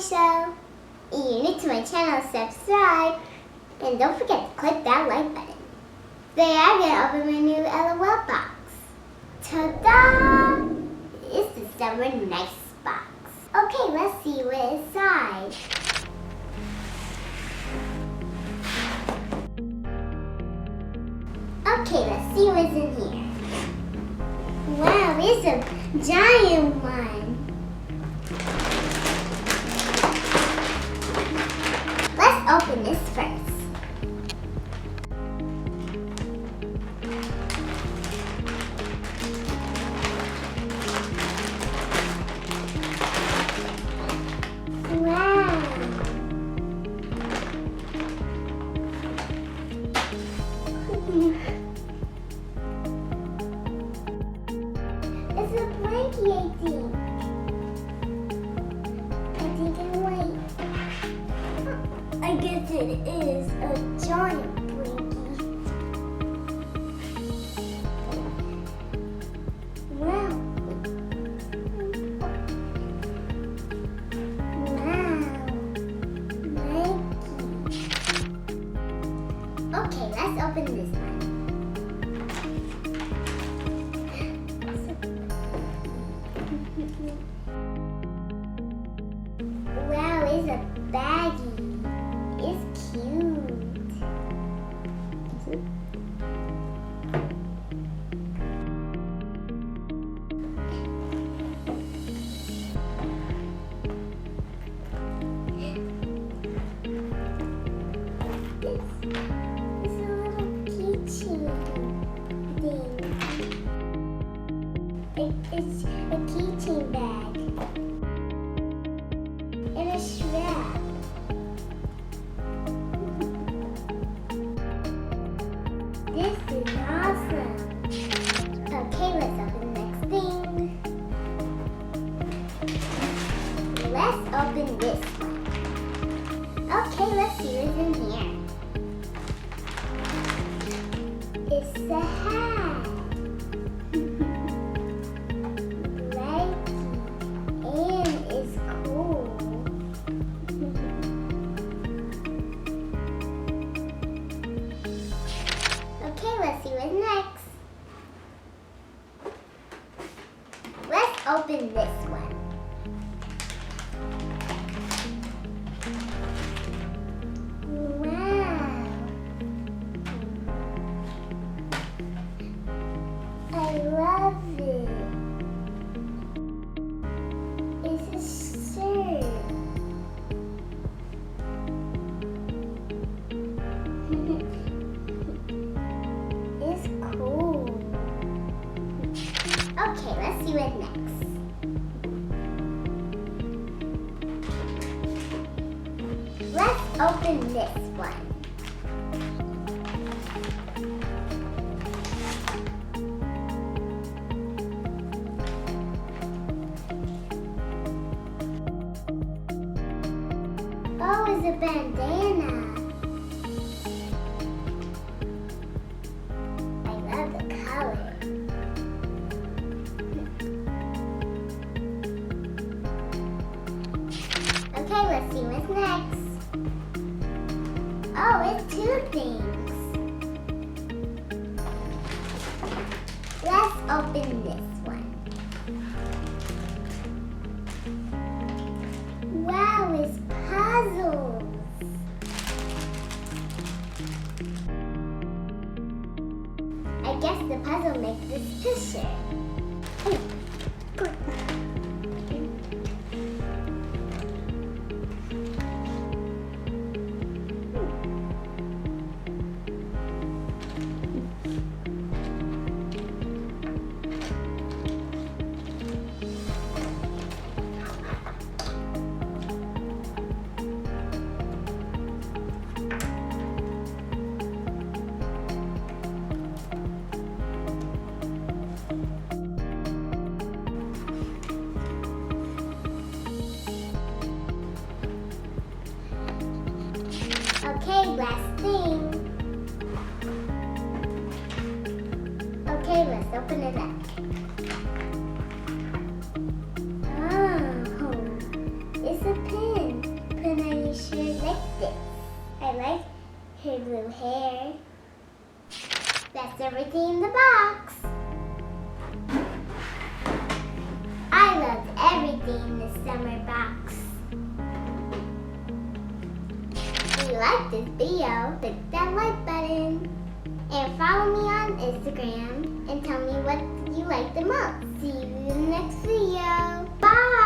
Show. If you're new to my channel, subscribe. And don't forget to click that like button. Today I'm going to open my new LOL box. Ta-da! It's the summer nice box. Okay, let's see what's inside. Okay, let's see what's in here. Wow, it's a giant one. Let's open this first. Wow. It's a blankie, I think. I guess it is a giant blankie. Wow. Blankie. Okay, let's open this one. Wow, it's a baggie. It's cute. It's a little keychain thing. It's a keychain bag and a strap. This is awesome. Okay, let's open the next thing. Let's open this one. Okay, let's see what's in here. It's a hat. Blankie. And it's cool. Okay, let's see what's next. Let's open this one. Wow. I love it. It's a shirt. It's cool. Okay, let's see what's next. Let's open this one. Oh, it's a bandana. I love the color. Okay, let's see what's next. Oh, it's two things. Let's open this one. Wow, it's puzzles. I guess the puzzle makes this picture. Okay, last thing. Okay, let's open it up. Oh, it's a pin. this. I like her blue hair. That's everything in the box. I loved everything in the summer box. If you like this video, click that like button. And follow me on Instagram and tell me what you like the most. See you in the next video. Bye!